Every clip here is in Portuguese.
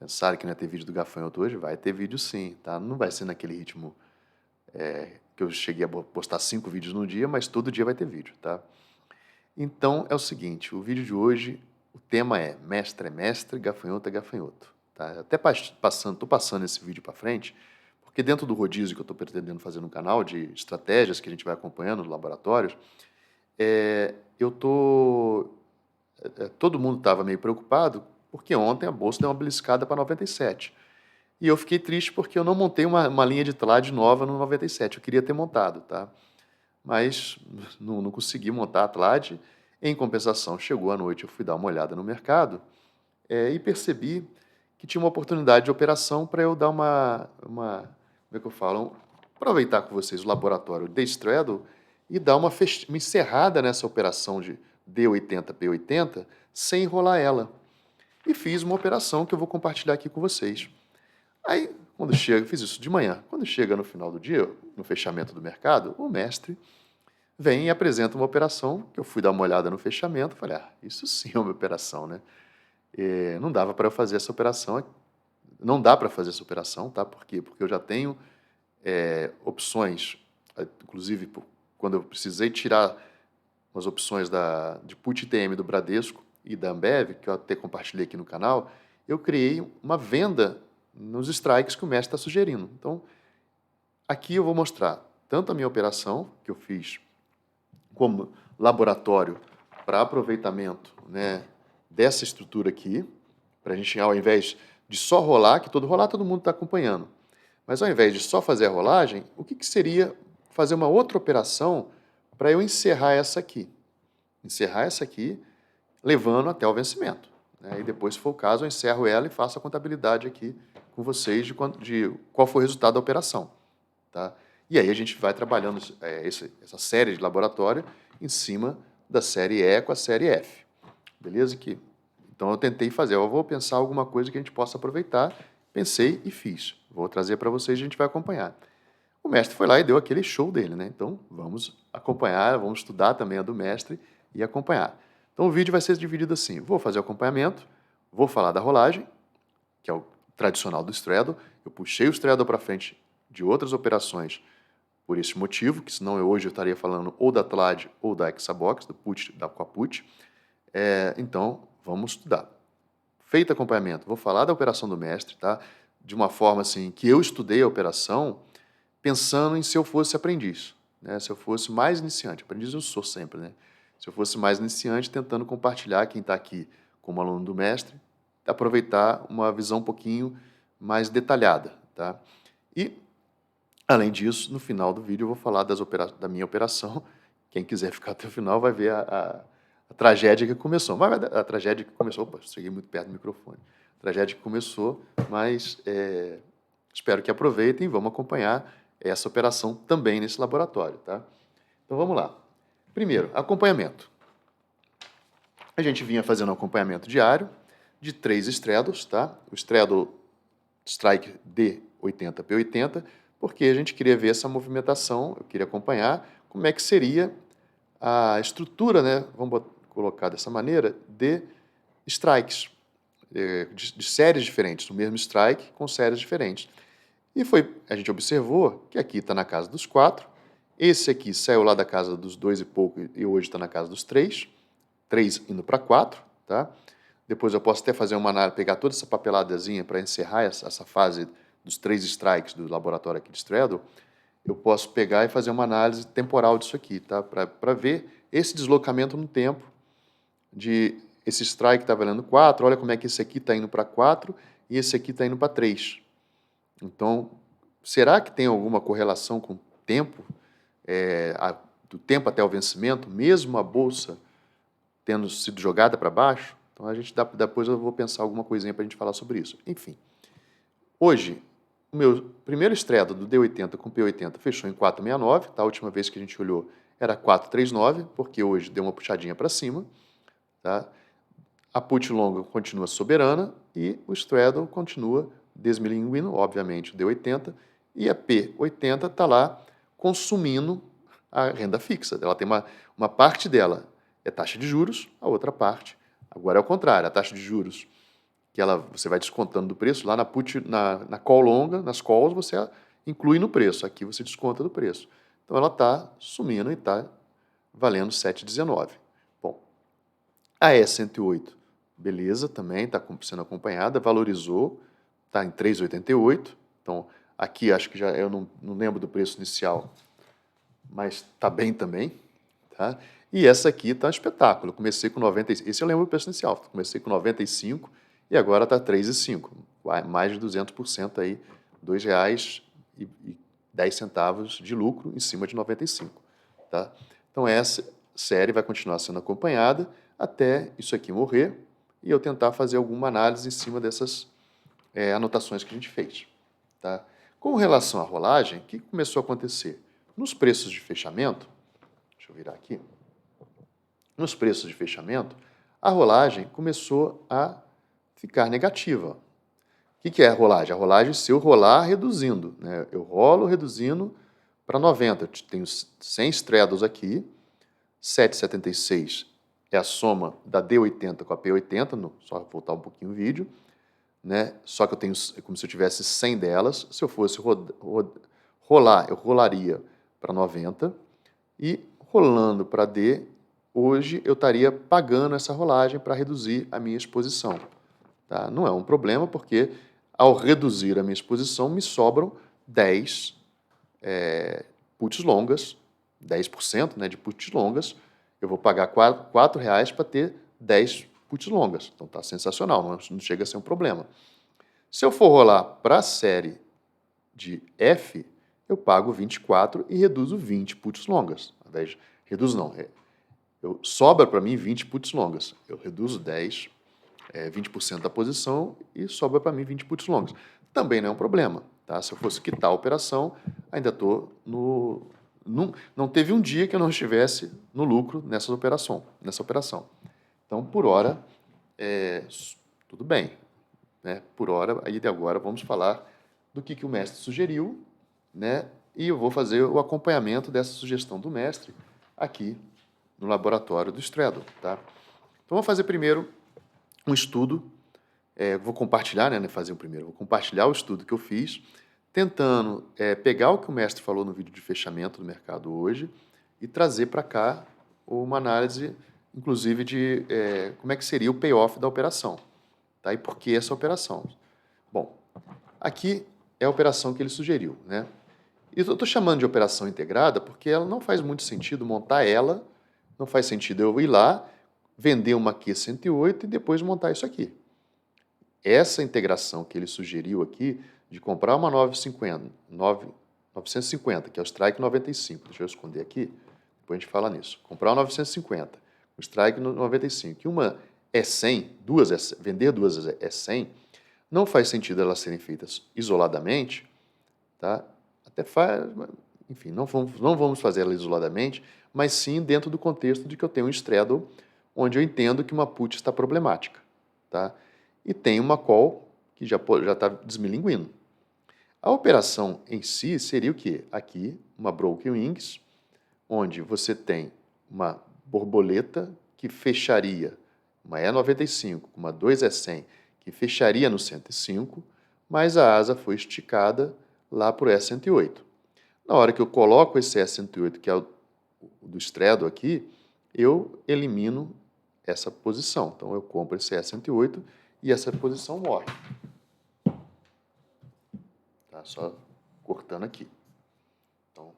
Pensaram que não ia ter vídeo do gafanhoto hoje? Vai ter vídeo sim, tá? Não vai ser naquele ritmo que eu cheguei a postar 5 vídeos no dia, mas todo dia vai ter vídeo, tá? Então é o seguinte, o vídeo de hoje, o tema é mestre, gafanhoto é gafanhoto. Tá? Até tô passando esse vídeo para frente, porque dentro do rodízio que eu estou pretendendo fazer no canal, de estratégias que a gente vai acompanhando nos laboratórios, eu tô... todo mundo estava meio preocupado, porque ontem a bolsa deu uma beliscada para 97. E eu fiquei triste porque eu não montei uma linha de TLAD nova no 97. Eu queria ter montado, tá? Mas não consegui montar a TLAD. Em compensação, chegou a noite, eu fui dar uma olhada no mercado e percebi que tinha uma oportunidade de operação para eu dar como é que eu falo? Aproveitar com vocês o laboratório de Straddle e dar uma encerrada nessa operação de D80, P80 sem enrolar ela. E fiz uma operação que eu vou compartilhar aqui com vocês. Aí, quando chega, fiz isso de manhã. Quando chega no final do dia, no fechamento do mercado, o mestre vem e apresenta uma operação que eu fui dar uma olhada no fechamento, falei, isso sim é uma operação, né? Não dava para eu fazer essa operação, não dá para fazer essa operação, tá? Por quê? Porque eu já tenho opções, inclusive quando eu precisei tirar umas opções de Put ITM do Bradesco e da Ambev, que eu até compartilhei aqui no canal, eu criei uma venda nos strikes que o mestre está sugerindo. Então, aqui eu vou mostrar tanto a minha operação, que eu fiz como laboratório para aproveitamento, né, dessa estrutura aqui, para a gente, ao invés de só rolar, que todo rolar todo mundo está acompanhando, mas ao invés de só fazer a rolagem, o que seria fazer uma outra operação para eu encerrar essa aqui? Encerrar essa aqui, levando até o vencimento. Né? E depois, se for o caso, eu encerro ela e faço a contabilidade aqui com vocês de qual foi o resultado da operação. Tá? E aí a gente vai trabalhando essa série de laboratório em cima da série E com a série F. Beleza? Então eu tentei fazer, eu vou pensar alguma coisa que a gente possa aproveitar. Pensei e fiz. Vou trazer para vocês e a gente vai acompanhar. O mestre foi lá e deu aquele show dele, né? Então vamos acompanhar, vamos estudar também a do mestre e acompanhar. Então o vídeo vai ser dividido assim, vou fazer o acompanhamento, vou falar da rolagem, que é o tradicional do Straddle, eu puxei o Straddle para frente de outras operações por esse motivo, que senão hoje eu estaria falando ou da TLAD ou da Hexabox, do put, com a put. Então, vamos estudar. Feito acompanhamento, vou falar da operação do mestre, tá? De uma forma assim, que eu estudei a operação pensando em se eu fosse aprendiz, né? Se eu fosse mais iniciante, aprendiz eu sou sempre, né? Se eu fosse mais iniciante, tentando compartilhar quem está aqui como aluno do mestre, aproveitar uma visão um pouquinho mais detalhada, tá? E, além disso, no final do vídeo eu vou falar da minha operação. Quem quiser ficar até o final vai ver a tragédia que começou. Mas a tragédia que começou... Opa, cheguei muito perto do microfone. A tragédia que começou, mas espero que aproveitem e vamos acompanhar essa operação também nesse laboratório, tá? Então, vamos lá. Primeiro, acompanhamento. A gente vinha fazendo um acompanhamento diário de 3 straddles, tá? O straddle strike D80, P80, porque a gente queria ver essa movimentação, eu queria acompanhar como é que seria a estrutura, né? Vamos colocar dessa maneira, de strikes, de séries diferentes, o mesmo strike com séries diferentes. E a gente observou que aqui está na casa dos 4, esse aqui saiu lá da casa dos 2 e pouco e hoje está na casa dos 3, 3 indo para 4, tá? Depois eu posso até fazer uma análise, pegar toda essa papeladazinha para encerrar essa fase dos 3 strikes do laboratório aqui de Straddle, eu posso pegar e fazer uma análise temporal disso aqui, tá? Para ver esse deslocamento no tempo de esse strike está valendo 4, olha como é que esse aqui está indo para 4 e esse aqui está indo para 3. Então, será que tem alguma correlação com o tempo, do tempo até o vencimento, mesmo a bolsa tendo sido jogada para baixo? Então, depois eu vou pensar alguma coisinha para a gente falar sobre isso. Enfim, hoje, o meu primeiro straddle do D80 com P80 fechou em 4,69, tá? A última vez que a gente olhou era 4,39, porque hoje deu uma puxadinha para cima, tá? A put longa continua soberana e o straddle continua desmilinguindo, obviamente, o D80, e a P80 está lá consumindo a renda fixa. Ela tem uma parte dela é taxa de juros, a outra parte, agora é o contrário, a taxa de juros que você vai descontando do preço. Lá na call longa, nas calls, você inclui no preço. Aqui você desconta do preço. Então, ela está sumindo e está valendo 7,19. Bom, a E108, beleza, também está sendo acompanhada, valorizou, está em 3,88. Então, aqui acho que já eu não lembro do preço inicial, mas está bem também. Tá? E essa aqui está um espetáculo. Comecei com 95, esse eu lembro do preço inicial. Comecei com 95 e agora está 3,05. Mais de 200% aí, R$ 2,10 de lucro em cima de 95. Tá? Então essa série vai continuar sendo acompanhada até isso aqui morrer e eu tentar fazer alguma análise em cima dessas anotações que a gente fez. Tá? Com relação à rolagem, o que começou a acontecer? Nos preços de fechamento, deixa eu virar aqui, nos preços de fechamento, a rolagem começou a ficar negativa. O que é a rolagem? A rolagem, se eu rolar reduzindo, né? Eu rolo reduzindo para 90. Eu tenho 100 straddles aqui, 7,76 é a soma da D80 com a P80, só voltar um pouquinho o vídeo, né? Só que eu tenho como se eu tivesse 100 delas. Se eu fosse rolar, eu rolaria para 90 e rolando para D, hoje eu estaria pagando essa rolagem para reduzir a minha exposição. Tá? Não é um problema, porque ao reduzir a minha exposição, me sobram 10 puts longas, 10%, né, de puts longas. Eu vou pagar R$4 para ter 10 puts longas. Então está sensacional, não chega a ser um problema. Se eu for rolar para a série de F, eu pago 24 e reduzo 20 puts longas. Ao invés de, reduzo não, sobra para mim 20 puts longas. Eu reduzo 20% da posição e sobra para mim 20 puts longas. Também não é um problema. Tá? Se eu fosse quitar a operação, ainda estou no... Não teve um dia que eu não estivesse no lucro nessa operação. Então, por hora, tudo bem. Né? Por hora, aí de agora vamos falar do que o mestre sugeriu, né? E eu vou fazer o acompanhamento dessa sugestão do mestre aqui no laboratório do Straddle. Tá? Então, vamos fazer primeiro um estudo, vou compartilhar, né, fazer o primeiro, vou compartilhar o estudo que eu fiz, tentando pegar o que o mestre falou no vídeo de fechamento do mercado hoje e trazer para cá uma análise, inclusive, de como é que seria o payoff da operação. Tá? E por que essa operação? Bom, aqui é a operação que ele sugeriu. Né? E eu estou chamando de operação integrada porque ela não faz muito sentido montar ela, não faz sentido eu ir lá, vender uma Q108 e depois montar isso aqui. Essa integração que ele sugeriu aqui, de comprar uma 950, que é o Strike 95, deixa eu esconder aqui, depois a gente fala nisso. Comprar uma 950, o Strike 95 e uma E100, vender duas E100, não faz sentido elas serem feitas isoladamente, tá? Até faz, enfim, não vamos fazer elas isoladamente, mas sim dentro do contexto de que eu tenho um straddle onde eu entendo que uma put está problemática, tá? E tem uma call que já está desmilinguindo. A operação em si seria o quê? Aqui, uma Broken Wings, onde você tem uma borboleta que fecharia, uma E95, uma 2E100, que fecharia no 105, mas a asa foi esticada lá para o E108. Na hora que eu coloco esse E108, que é o do straddle aqui, eu elimino essa posição. Então, eu compro esse E108 e essa posição morre. Tá? Só cortando aqui. Então,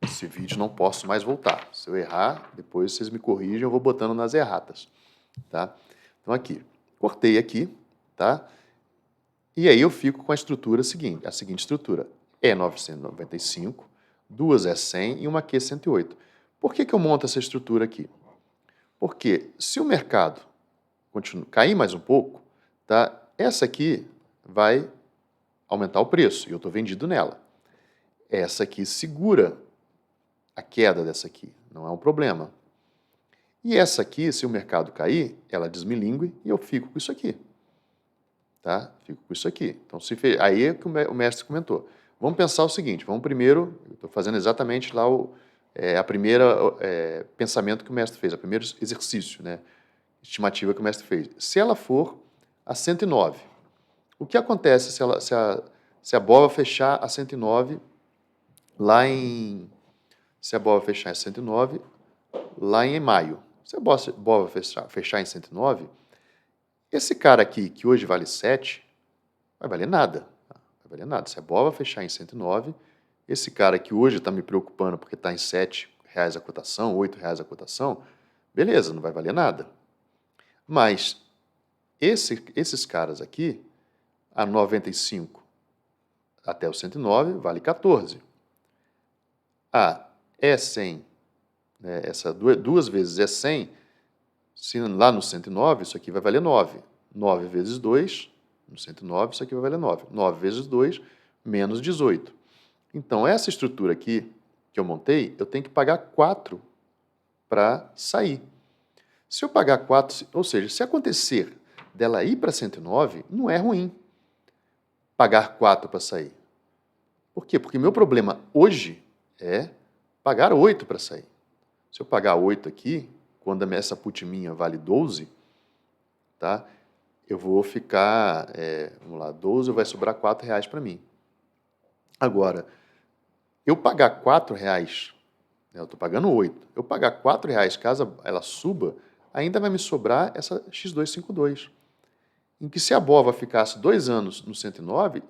esse vídeo não posso mais voltar. Se eu errar, depois vocês me corrigem, eu vou botando nas erratas. Tá? Então, aqui. Cortei aqui, tá? E aí eu fico com a estrutura seguinte, a seguinte estrutura. E995, duas E100 e uma Q108. Por que eu monto essa estrutura aqui? Porque se o mercado cair mais um pouco, tá? Essa aqui vai aumentar o preço e eu estou vendido nela. Essa aqui segura a queda dessa aqui, não é um problema. E essa aqui, se o mercado cair, ela desmilingue e eu fico com isso aqui. Tá? Fico com isso aqui. Então, aí é que o mestre comentou. Vamos pensar o seguinte, vamos primeiro, eu estou fazendo exatamente lá a primeira pensamento que o mestre fez, o primeiro exercício, né? Estimativa que o mestre fez. Se ela for a 109. O que acontece se a BOVA fechar a 109 lá em... Se a BOVA fechar em 109 lá em maio. Se a BOVA fechar em 109, esse cara aqui, que hoje vale 7, vai valer nada. Vai valer nada. Se a BOVA fechar em 109, esse cara que hoje está me preocupando porque está em R$7 a cotação, R$8 a cotação, beleza, não vai valer nada. Mas esses caras aqui, a 95 até o 109, vale 14. A E100, né, essa duas vezes E100, se lá no 109, isso aqui vai valer 9. 9 vezes 2, no 109, isso aqui vai valer 9. 9 vezes 2, menos 18. Então, essa estrutura aqui que eu montei, eu tenho que pagar 4 para sair. Se eu pagar 4, ou seja, se acontecer dela ir para 109, não é ruim pagar 4 para sair. Por quê? Porque meu problema hoje é pagar 8 para sair. Se eu pagar 8 aqui, quando essa put minha vale 12, tá? Eu vou ficar, vamos lá, 12 vai sobrar R$4 para mim. Agora, eu pagar R$4, né, eu estou pagando 8, eu pagar R$4 caso ela suba, ainda vai me sobrar essa X252. Em que se a BOVA ficasse 2 anos no 109,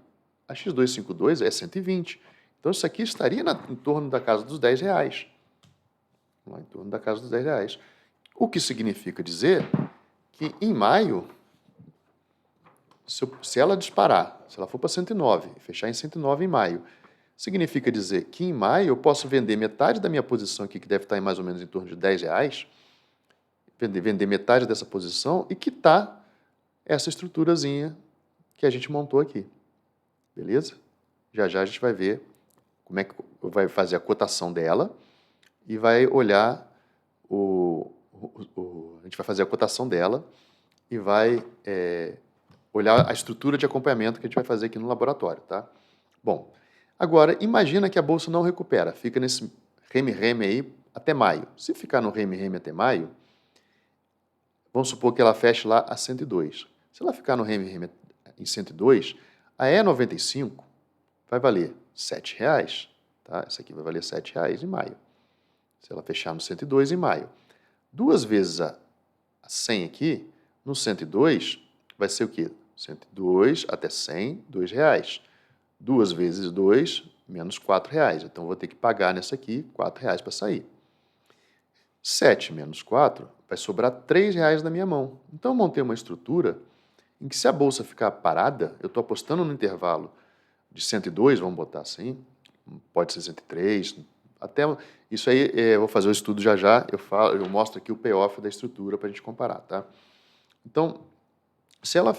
a X252 é 120. Então isso aqui estaria em torno da casa dos R$10. Em torno da casa dos R$10. O que significa dizer que em maio, se ela disparar, se ela for para 109, fechar em 109 em maio, significa dizer que em maio eu posso vender metade da minha posição aqui, que deve estar em mais ou menos em torno de R$10, vender metade dessa posição e quitar essa estruturazinha que a gente montou aqui. Beleza? Já já a gente vai ver como é que vai fazer a cotação dela e vai olhar a gente vai fazer a cotação dela e vai olhar a estrutura de acompanhamento que a gente vai fazer aqui no laboratório, tá? Bom, agora imagina que a bolsa não recupera, fica nesse reme-reme aí até maio. Se ficar no reme-reme até maio, vamos supor que ela feche lá a 102. Se ela ficar no reme-reme em 102, a E95 vai valer R$7, tá? Essa aqui vai valer R$7 em maio. Se ela fechar no 102 em maio. 2 vezes a 100 aqui, no 102 vai ser o quê? 102 até 100, R$2. 2 vezes 2, menos R$4. Então, eu vou ter que pagar nessa aqui R$4 para sair. 7 menos 4 vai sobrar R$3 na minha mão. Então, eu montei uma estrutura em que se a bolsa ficar parada, eu estou apostando no intervalo de 102, vamos botar assim, pode ser 103, até isso aí eu vou fazer o estudo já já, eu mostro aqui o payoff da estrutura para a gente comparar, tá? Então, se ela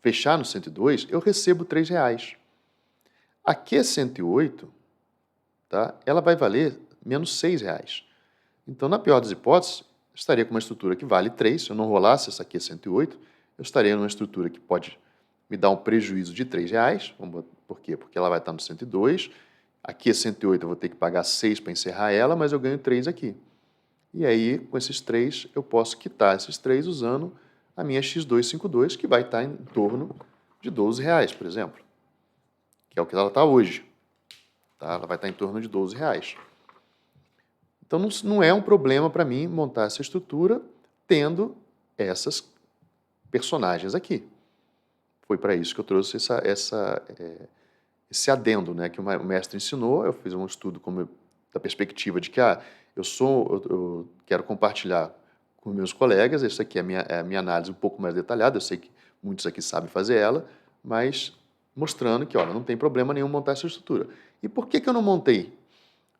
fechar no 102, eu recebo R$3. A Q108, tá? Ela vai valer menos R$6. Então, na pior das hipóteses, eu estaria com uma estrutura que vale 3, se eu não rolasse essa Q108, eu estaria numa estrutura que pode me dar um prejuízo de R$3. Por quê? Porque ela vai estar no 102, aqui é 108, eu vou ter que pagar 6 para encerrar ela, mas eu ganho 3 aqui. E aí, com esses 3, eu posso quitar esses 3 usando a minha X252, que vai estar em torno de R$12, por exemplo, que é o que ela está hoje. Tá? Ela vai estar em torno de R$12. Então, não é um problema para mim montar essa estrutura tendo essas personagens aqui. Foi para isso que eu trouxe esse adendo, né, que o mestre ensinou. Eu fiz um estudo da perspectiva de que eu quero compartilhar com meus colegas. Essa aqui é a minha análise um pouco mais detalhada. Eu sei que muitos aqui sabem fazer ela, mas mostrando que, olha, não tem problema nenhum montar essa estrutura. E por que eu não montei?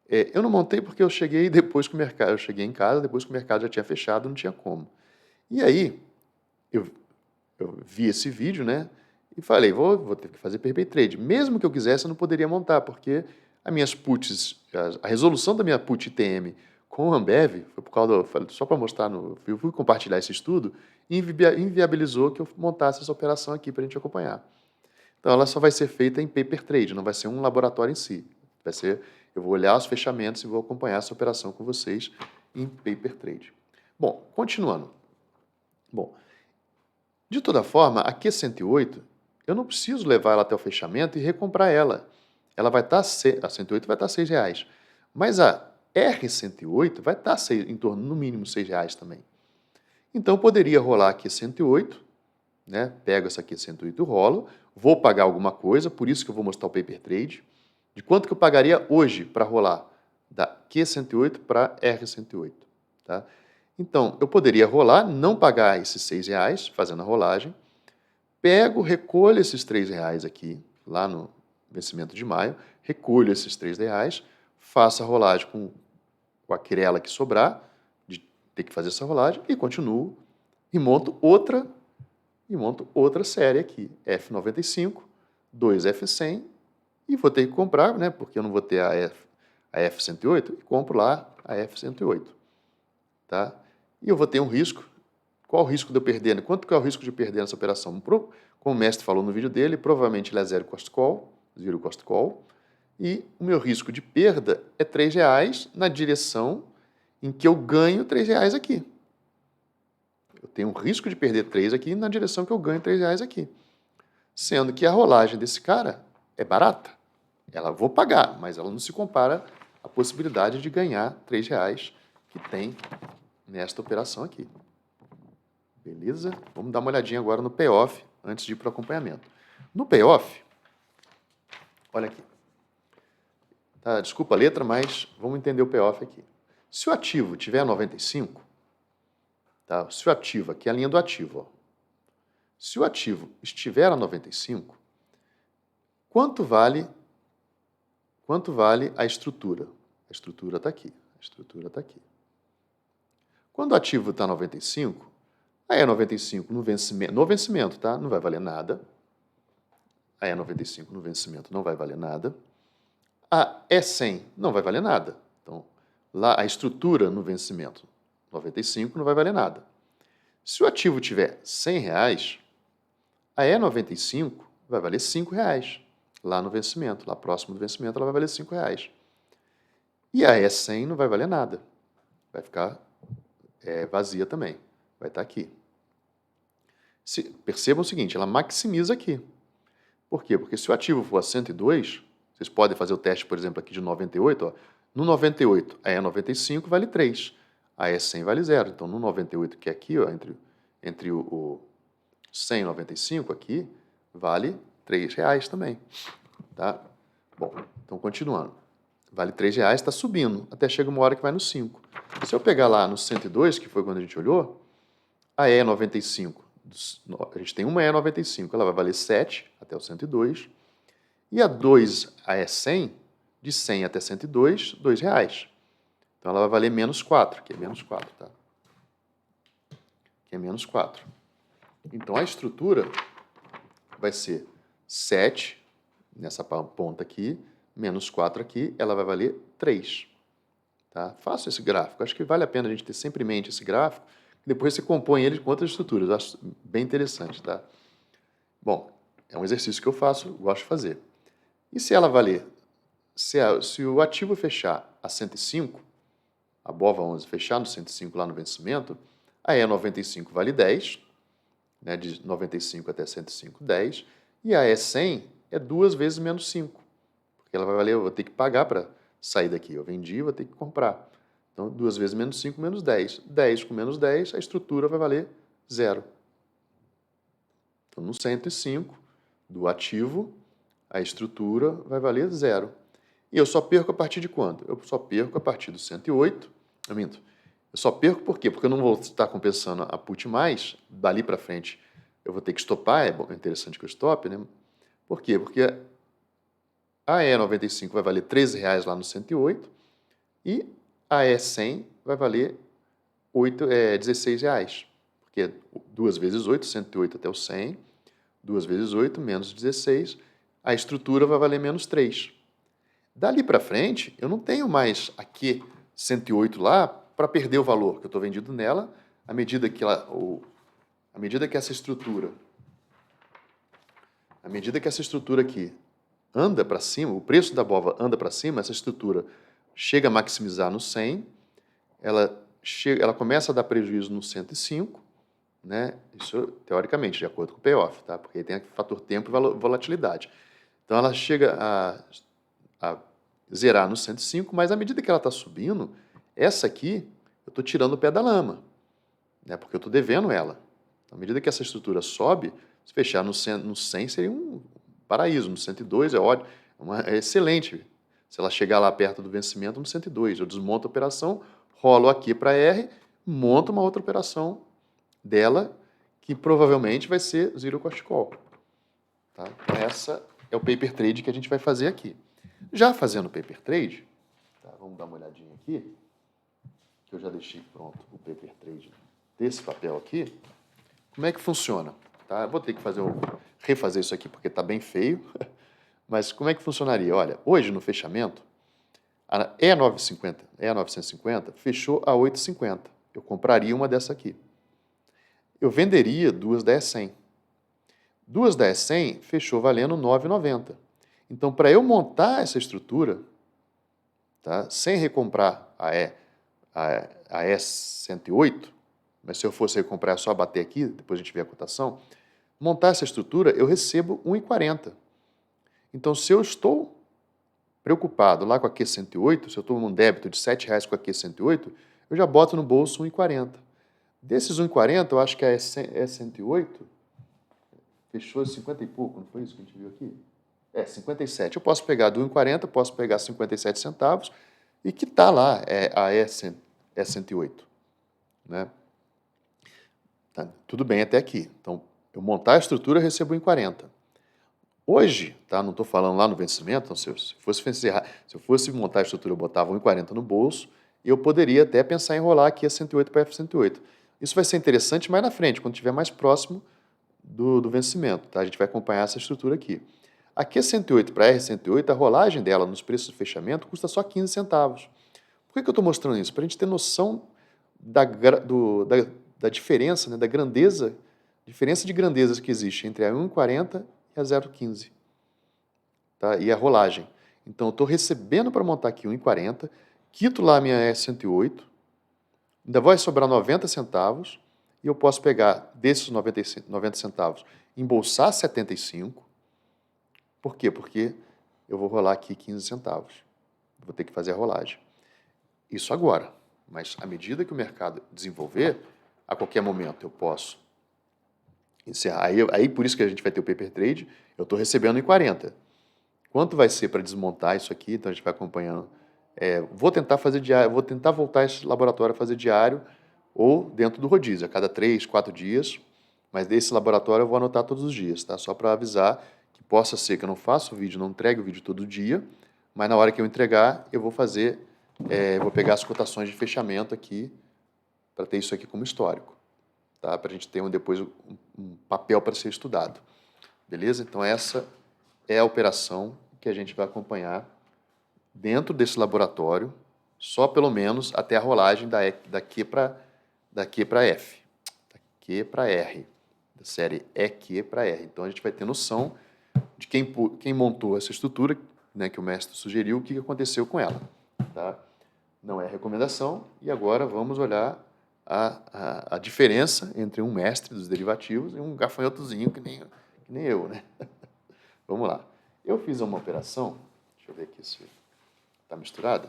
Eu não montei porque eu cheguei depois que o mercado, eu cheguei em casa depois que o mercado já tinha fechado, não tinha como. E aí eu vi esse vídeo, né? E falei, vou ter que fazer paper trade. Mesmo que eu quisesse, eu não poderia montar, porque as minhas puts, a resolução da minha put ITM com o Ambev, foi por causa só para mostrar, eu fui compartilhar esse estudo, e inviabilizou que eu montasse essa operação aqui para a gente acompanhar. Então, ela só vai ser feita em paper trade, não vai ser um laboratório em si. Eu vou olhar os fechamentos e vou acompanhar essa operação com vocês em paper trade. Bom, continuando. Bom, De toda forma, a Q108, eu não preciso levar ela até o fechamento e recomprar ela. Ela vai estar, a 108 vai estar R$6. Mas a R108 vai estar em torno, no mínimo, R$6 também. Então, eu poderia rolar a Q108, né? Pego essa Q108 e rolo, vou pagar alguma coisa, por isso que eu vou mostrar o paper trade, de quanto que eu pagaria hoje para rolar da Q108 para R108. Tá? Então, eu poderia rolar, não pagar esses R$6 fazendo a rolagem, pego, recolho esses R$3 aqui, lá no vencimento de maio, recolho esses R$3, faço a rolagem com a querela que sobrar, de ter que fazer essa rolagem, e continuo, e monto outra série aqui, F95, 2 F100, e vou ter que comprar, né, porque eu não vou ter a F108, e compro lá a F108. Tá? E eu vou ter um risco. Qual o risco de eu perder? Quanto que é o risco de perder nessa operação? Como o mestre falou no vídeo dele, provavelmente ele é zero cost call, e o meu risco de perda é R$3 na direção em que eu ganho R$3 aqui. Eu tenho um risco de perder 3 aqui na direção que eu ganho R$3 aqui. Sendo que a rolagem desse cara é barata. Ela vou pagar, mas ela não se compara à possibilidade de ganhar R$3 que tem nesta operação aqui. Beleza? Vamos dar uma olhadinha agora no payoff, antes de ir para o acompanhamento. No payoff, olha aqui. Tá, desculpa a letra, mas vamos entender o payoff aqui. Se o ativo tiver 95, tá? Se o ativo, aqui é a linha do ativo, ó. Se o ativo estiver a 95, quanto vale a estrutura? A estrutura está aqui. A estrutura está aqui. Quando o ativo está 95, a E95 no vencimento, tá? Não vai valer nada. A E95 no vencimento não vai valer nada. A E100 não vai valer nada. Então, lá a estrutura no vencimento 95 não vai valer nada. Se o ativo tiver R$100, a E95 vai valer R$5 lá no vencimento, lá próximo do vencimento ela vai valer R$5. E a E100 não vai valer nada. Vai ficar vazia também. Vai estar aqui. Percebam o seguinte, ela maximiza aqui. Por quê? Porque se o ativo for a 102, vocês podem fazer o teste, por exemplo, aqui de 98. Ó, no 98, a E95 vale 3. A E100 vale 0. Então, no 98, que é aqui, ó, entre o 100 e 95, aqui, vale R$3 também. Tá? Bom, então, continuando. Vale R$3, está subindo, até chega uma hora que vai no 5. Se eu pegar lá no 102, que foi quando a gente olhou, a E95, a gente tem uma E95, ela vai valer 7 até o 102, e a E100, de 100 até 102, R$2. Então, ela vai valer menos 4, que é menos 4, tá? Que é menos 4. Então, a estrutura vai ser 7, nessa ponta aqui, menos 4 aqui, ela vai valer 3. Tá? Faço esse gráfico. Acho que vale a pena a gente ter sempre em mente esse gráfico, depois você compõe ele com outras estruturas. Eu acho bem interessante. Tá? Bom, é um exercício que eu faço, gosto de fazer. E se ela valer, se o ativo fechar a 105, a BOVA11 fechar no 105 lá no vencimento, a E95 vale 10, né, de 95 até 105, 10, e a E100 é 2 vezes menos 5, porque ela vai valer, eu vou ter que pagar para sair daqui, eu vendi, vou ter que comprar. Então, 2 vezes menos 5, menos 10. 10 com menos 10, a estrutura vai valer 0. Então, no 105 do ativo, a estrutura vai valer 0. E eu só perco a partir de quando? Eu só perco a partir do 108. Eu minto. Eu só perco por quê? Porque eu não vou estar compensando a put mais. Dali para frente eu vou ter que stopar. É interessante que eu stoppe, né? Por quê? Porque a E95 vai valer R$13 lá no 108 e a E100 vai valer R$16. Porque 2 vezes 8, 108 até o 100, 2 vezes 8 menos 16, a estrutura vai valer menos 3. Dali para frente, eu não tenho mais aqui 108 lá para perder o valor que eu estou vendido nela, à medida que essa estrutura aqui anda para cima, o preço da BOVA anda para cima, essa estrutura chega a maximizar no 100, ela começa a dar prejuízo no 105, né? Isso teoricamente, de acordo com o payoff, tá? Porque aí tem fator tempo e volatilidade. Então ela chega a zerar no 105, mas à medida que ela está subindo, essa aqui eu estou tirando o pé da lama, né? Porque eu estou devendo ela. À medida que essa estrutura sobe, se fechar no 100 seria um paraíso, no 102 é ótimo, é excelente. Se ela chegar lá perto do vencimento, no 102, eu desmonto a operação, rolo aqui para R, monto uma outra operação dela, que provavelmente vai ser zero cost call. Tá? Então essa é o paper trade que a gente vai fazer aqui. Já fazendo o paper trade, tá? Vamos dar uma olhadinha aqui, que eu já deixei pronto o paper trade desse papel aqui. Como é que funciona? Tá? Eu vou ter que refazer isso aqui porque está bem feio, mas como é que funcionaria? Olha, hoje no fechamento, a E950 fechou a 8,50. Eu compraria uma dessa aqui. Eu venderia duas da E100. Duas da E100 fechou valendo 9,90. Então, para eu montar essa estrutura, tá, sem recomprar a E108, mas se eu fosse recomprar, é só bater aqui, depois a gente vê a cotação, montar essa estrutura, eu recebo 1,40. Então, se eu estou preocupado lá com a Q108, se eu estou num débito de R$ 7,00 com a Q108, eu já boto no bolso 1,40. Desses 1,40, eu acho que a E108 fechou 50 e pouco, não foi isso que a gente viu aqui? 57. Eu posso pegar do 1,40, posso pegar 57 centavos e quitar lá a E108. Né? Tá, tudo bem até aqui. Então, eu montar a estrutura, eu recebo 1,40. Hoje, tá? Não estou falando lá no vencimento, então, se eu fosse montar a estrutura, eu botava 1,40 no bolso e eu poderia até pensar em rolar aqui a 108 para F108. Isso vai ser interessante mais na frente, quando estiver mais próximo do vencimento. Tá? A gente vai acompanhar essa estrutura aqui. A Q108 para R108, a rolagem dela nos preços de fechamento custa só 15 centavos. Por que eu estou mostrando isso? Para a gente ter noção da diferença, né, da grandeza, diferença de grandezas que existe entre a 1,40 e a 0,15. Tá? E a rolagem. Então, eu estou recebendo para montar aqui 1,40, quito lá a minha E108, ainda vai sobrar 90 centavos, e eu posso pegar desses 90 centavos, embolsar 75. Por quê? Porque eu vou rolar aqui 15 centavos. Vou ter que fazer a rolagem. Isso agora. Mas à medida que o mercado desenvolver, a qualquer momento eu posso encerrar. Aí por isso que a gente vai ter o paper trade, eu estou recebendo em 40. Quanto vai ser para desmontar isso aqui? Então a gente vai acompanhando. Vou tentar fazer diário, vou tentar voltar esse laboratório a fazer diário ou dentro do rodízio, a cada 3, 4 dias. Mas desse laboratório eu vou anotar todos os dias, tá? Só para avisar que possa ser que eu não faça o vídeo, não entregue o vídeo todo dia, mas na hora que eu entregar, eu vou fazer, vou pegar as cotações de fechamento aqui para ter isso aqui como histórico, tá? Para a gente ter depois um papel para ser estudado, beleza? Então essa é a operação que a gente vai acompanhar dentro desse laboratório, só pelo menos até a rolagem da Q para F, da Q para R, da série EQ para R. Então a gente vai ter noção de quem montou essa estrutura, né, que o mestre sugeriu, o que aconteceu com ela. Tá? Não é recomendação, e agora vamos olhar a diferença entre um mestre dos derivativos e um gafanhotozinho que nem eu. Né? Vamos lá. Eu fiz uma operação, deixa eu ver aqui se está misturada.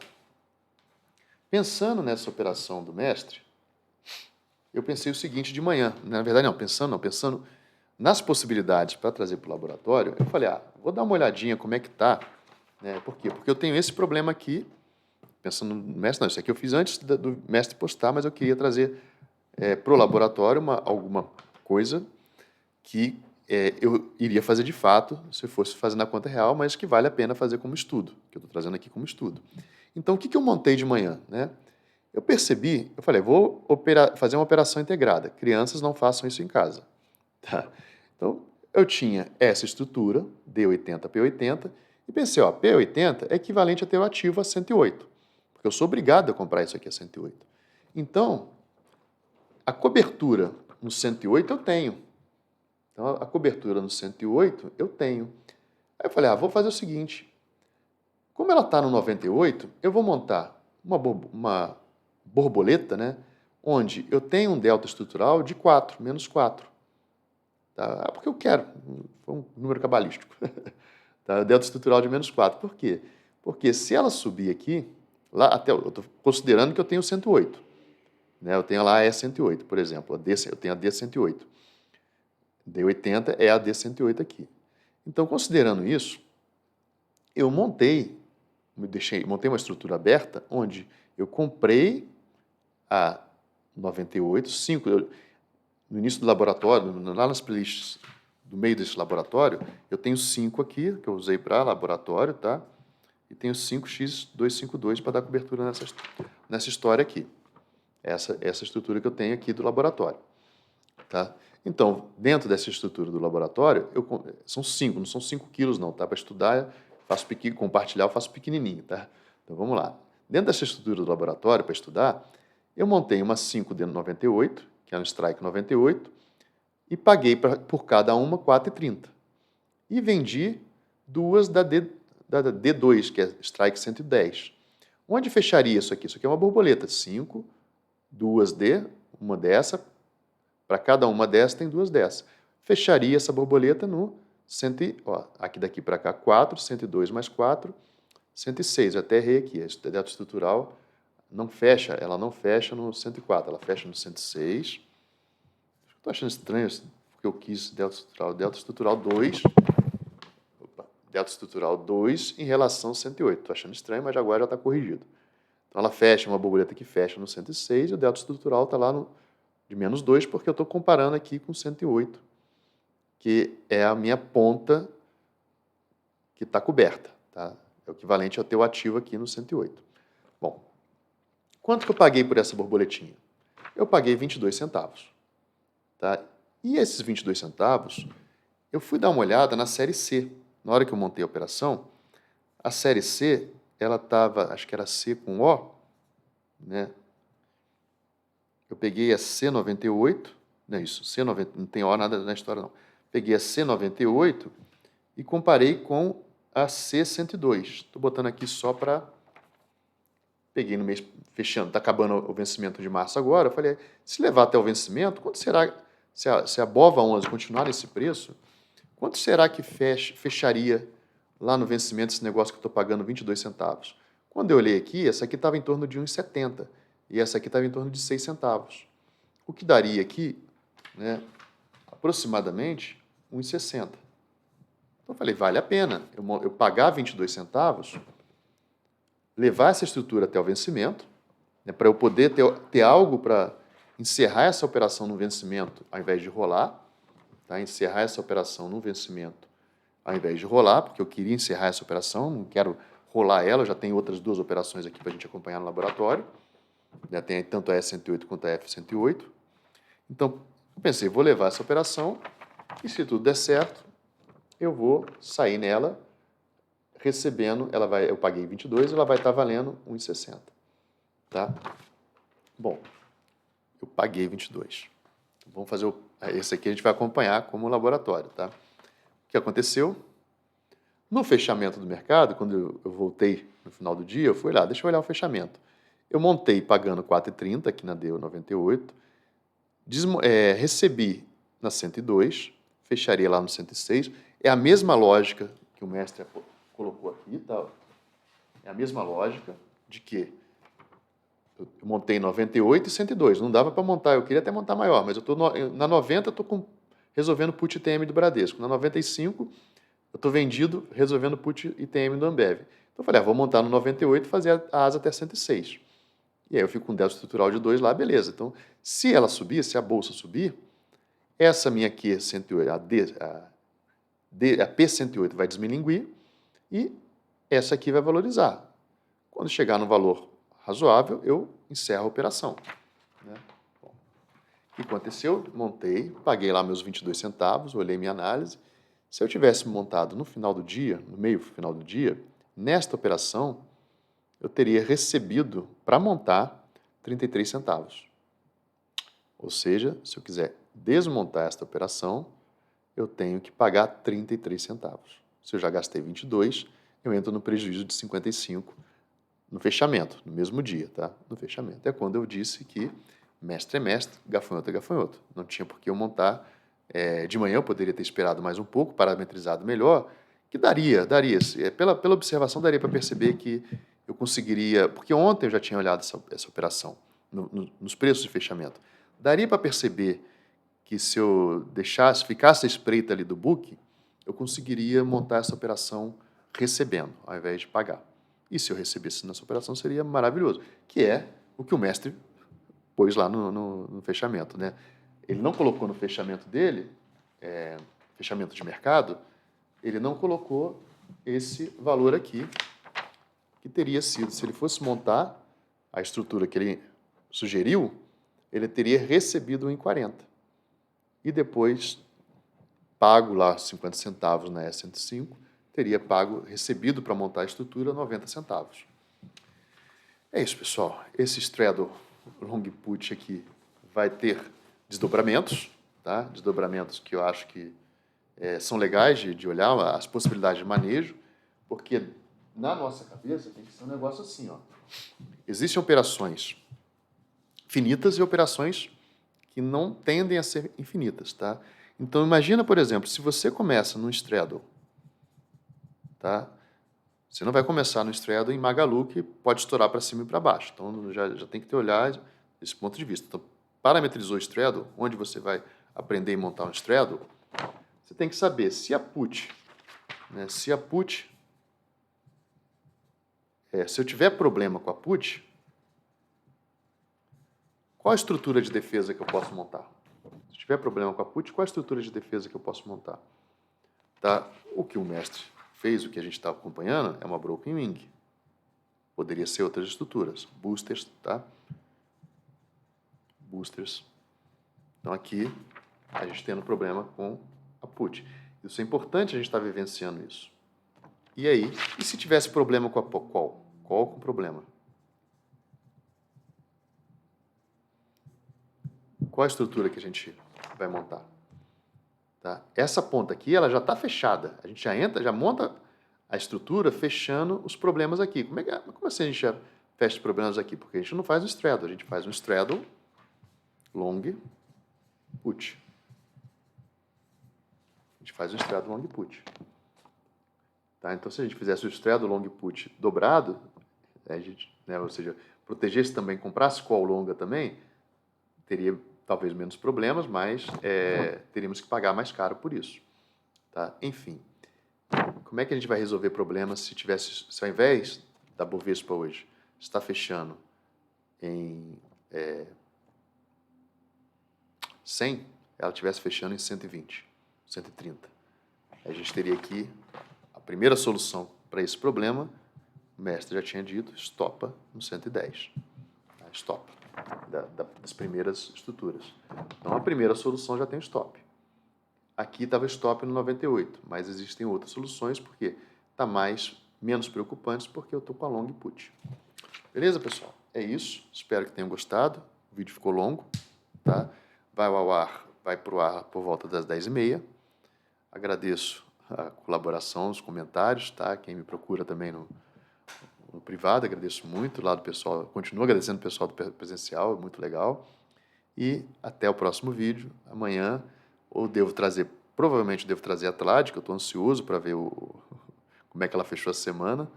Pensando nessa operação do mestre, eu pensei o seguinte de manhã. Na verdade, pensando nas possibilidades para trazer para o laboratório, eu falei, vou dar uma olhadinha como é que está. Né? Por quê? Porque eu tenho esse problema aqui, pensando no mestre, não, isso aqui eu fiz antes do mestre postar, mas eu queria trazer para o laboratório alguma coisa que eu iria fazer de fato, se eu fosse fazer na conta real, mas que vale a pena fazer como estudo, que eu estou trazendo aqui como estudo. Então, o que eu montei de manhã? Né? Eu percebi, eu falei, vou fazer uma operação integrada. Crianças não façam isso em casa. Tá? Então, eu tinha essa estrutura, D80, P80, e pensei, P80 é equivalente a ter o ativo a 108, porque eu sou obrigado a comprar isso aqui a 108. Então, a cobertura no 108 eu tenho. Então, a cobertura no 108 eu tenho. Aí eu falei, vou fazer o seguinte, como ela está no 98, eu vou montar uma borboleta, né, onde eu tenho um delta estrutural de 4, menos 4. Tá? Porque eu quero, foi um número cabalístico. Tá? Delta estrutural de menos 4. Por quê? Porque se ela subir aqui, lá até, eu estou considerando que eu tenho 108. Né? Eu tenho lá a E108, por exemplo. Eu tenho a D108. D80 é a D108 aqui. Então, considerando isso, eu montei uma estrutura aberta onde eu comprei a 98, 5, no início do laboratório, lá nas playlists do meio desse laboratório, eu tenho 5 aqui, que eu usei para laboratório, tá? E tenho 5x252 para dar cobertura nessa história aqui. Essa estrutura que eu tenho aqui do laboratório. Tá? Então, dentro dessa estrutura do laboratório, são 5, não são 5 quilos não, tá? Para estudar, compartilhar, eu faço pequenininho, tá? Então, vamos lá. Dentro dessa estrutura do laboratório, para estudar, eu montei uma 5D98, que é um Strike 98, e paguei por cada uma 4,30. E vendi duas da D2, que é Strike 110. Onde fecharia isso aqui? Isso aqui é uma borboleta. 5, 2D, uma dessa. Para cada uma dessas, tem 2 dessas. Fecharia essa borboleta no aqui daqui para cá, 4, 102 mais 4, 106. Eu até errei aqui. A delta estrutural ela não fecha no 104, ela fecha no 106. Estou achando estranho, porque eu quis delta estrutural 2. Delta estrutural 2 em relação ao 108. Estou achando estranho, mas agora já está corrigido. Então, ela fecha, uma borboleta que fecha no 106, e o delta estrutural está lá de menos 2, porque eu estou comparando aqui com 108, que é a minha ponta que está coberta. Tá? É o equivalente ao teu ativo aqui no 108. Bom, quanto que eu paguei por essa borboletinha? Eu paguei 22 centavos. Tá? E esses 22 centavos, eu fui dar uma olhada na série C. Na hora que eu montei a operação, a série C, ela estava, acho que era C com O, né? Eu peguei a C98, não é isso, C90, não tem O nada na história não. Peguei a C98 e comparei com a C102. Estou botando aqui só para... Peguei no mês, fechando, está acabando o vencimento de março agora, eu falei, se levar até o vencimento, quanto será, se a BOVA 11 continuar nesse preço, quanto será que fecharia lá no vencimento esse negócio que eu estou pagando 22 centavos? Quando eu olhei aqui, essa aqui estava em torno de 1,70 e essa aqui estava em torno de 6 centavos. O que daria aqui, né, aproximadamente 1,60. Então eu falei, vale a pena eu pagar 22 centavos, levar essa estrutura até o vencimento, né, para eu poder ter algo para encerrar essa operação no vencimento ao invés de rolar, tá? Encerrar essa operação no vencimento ao invés de rolar, porque eu queria encerrar essa operação, não quero rolar ela, eu já tenho outras 2 operações aqui para a gente acompanhar no laboratório, né? Tem tanto a E108 quanto a F108. Então, eu pensei, vou levar essa operação e se tudo der certo, eu vou sair nela recebendo, eu paguei 22, ela vai estar valendo 1,60. Tá? Bom, eu paguei 22. Vamos fazer esse aqui a gente vai acompanhar como laboratório, tá? O que aconteceu? No fechamento do mercado, quando eu voltei no final do dia, eu fui lá, deixa eu olhar o fechamento. Eu montei pagando 4,30 aqui na D98, recebi na 102, fecharia lá no 106. É a mesma lógica que o mestre colocou aqui, tá? É a mesma lógica de que eu montei 98 e 102. Não dava para montar, eu queria até montar maior, mas na 90 eu estou resolvendo put ITM do Bradesco. Na 95 eu estou vendido resolvendo put ITM do Ambev. Então eu falei, vou montar no 98 e fazer a asa até 106. E aí eu fico com um delta estrutural de 2 lá, beleza. Então, se ela subir, se a bolsa subir, essa minha aqui, 108, a P108 vai desmilinguir e essa aqui vai valorizar. Quando chegar no valor razoável, eu encerro a operação. Né? Bom, o que aconteceu? Montei, paguei lá meus 22 centavos, olhei minha análise. Se eu tivesse montado no final do dia, no meio final do dia, nesta operação, eu teria recebido, para montar, 33 centavos. Ou seja, se eu quiser desmontar esta operação, eu tenho que pagar 33 centavos. Se eu já gastei 22, eu entro no prejuízo de 55 no fechamento, no mesmo dia, tá? No fechamento. É quando eu disse que Mestre é mestre, gafanhoto é gafanhoto. Não tinha por que eu montar. De manhã eu poderia ter esperado mais um pouco, parametrizado melhor, que daria. Pela observação, daria para perceber que eu conseguiria... Porque ontem eu já tinha olhado essa operação, nos preços de fechamento. Daria para perceber que se eu ficasse a espreita ali do book, eu conseguiria montar essa operação recebendo, ao invés de pagar. E se eu recebesse nessa operação, seria maravilhoso, que é o que o mestre pôs lá no fechamento, né? Ele não colocou no fechamento dele, fechamento de mercado, ele não colocou esse valor aqui, que teria sido, se ele fosse montar a estrutura que ele sugeriu, ele teria recebido 1,40. E depois, pago lá 50 centavos na E105, teria recebido para montar a estrutura 90 centavos. É isso, pessoal. Esse straddle long put aqui vai ter desdobramentos, tá? Desdobramentos que eu acho que são legais de olhar, as possibilidades de manejo, porque na nossa cabeça tem que ser um negócio assim, ó. Existem operações finitas e operações que não tendem a ser infinitas, tá? Então, imagina, por exemplo, se você começa num straddle, tá? Você não vai começar no straddle em Magalu, que pode estourar para cima e para baixo. Então, já tem que ter olhar esse ponto de vista. Então, parametrizou o straddle, onde você vai aprender a montar um straddle, você tem que saber se a put, né, se eu tiver problema com a put, qual a estrutura de defesa que eu posso montar? Se tiver problema com a put, qual a estrutura de defesa que eu posso montar? Tá? O que o mestre fez, o que a gente está acompanhando, é uma broken wing. Poderia ser outras estruturas, boosters, tá? Boosters. Então aqui a gente tendo problema com a put. Isso é importante a gente estar vivenciando isso. E aí, e se tivesse problema com a call? Call com problema. Qual a estrutura que a gente vai montar? Tá? Essa ponta aqui, ela já está fechada. A gente já monta a estrutura fechando os problemas aqui. Como assim a gente já fecha os problemas aqui? Porque a gente não faz um straddle, a gente faz um straddle long put. A gente faz um straddle long put. Tá? Então, se a gente fizesse o straddle long put dobrado, a gente, né, ou seja, protegesse também, comprasse call longa também, teria talvez menos problemas, mas teríamos que pagar mais caro por isso. Tá? Enfim, como é que a gente vai resolver problemas se ao invés da Bovespa hoje está fechando em 100, ela estivesse fechando em 120, 130. A gente teria aqui a primeira solução para esse problema, o mestre já tinha dito, estopa no 110. Tá? Stop. Das primeiras estruturas. Então, a primeira solução já tem stop. Aqui estava stop no 98, mas existem outras soluções, porque está menos preocupante, porque eu estou com a long put. Beleza, pessoal? É isso. Espero que tenham gostado. O vídeo ficou longo, tá? Vai para o ar por volta das 10h30. Agradeço a colaboração, os comentários, tá? Quem me procura também no privado, agradeço muito lá do pessoal, continuo agradecendo o pessoal do presencial, muito legal. E até o próximo vídeo, amanhã, provavelmente devo trazer a Atlade, que eu estou ansioso para ver como é que ela fechou a semana,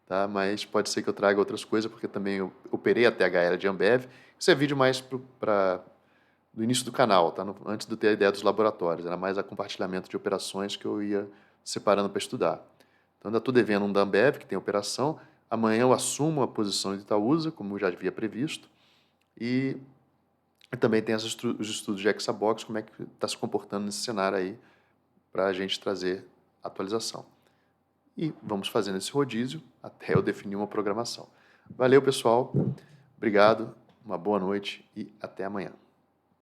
tá? Mas pode ser que eu traga outras coisas, porque também eu operei a THL de Ambev. Isso é vídeo mais do início do canal, tá? Antes de ter a ideia dos laboratórios, era mais a compartilhamento de operações que eu ia separando para estudar. Então, ainda estou devendo um da Ambev, que tem operação. Amanhã eu assumo a posição de Itaúsa, como eu já havia previsto. E também tem os estudos de Hexabox, como é que está se comportando nesse cenário aí, para a gente trazer atualização. E vamos fazendo esse rodízio até eu definir uma programação. Valeu, pessoal. Obrigado, uma boa noite e até amanhã.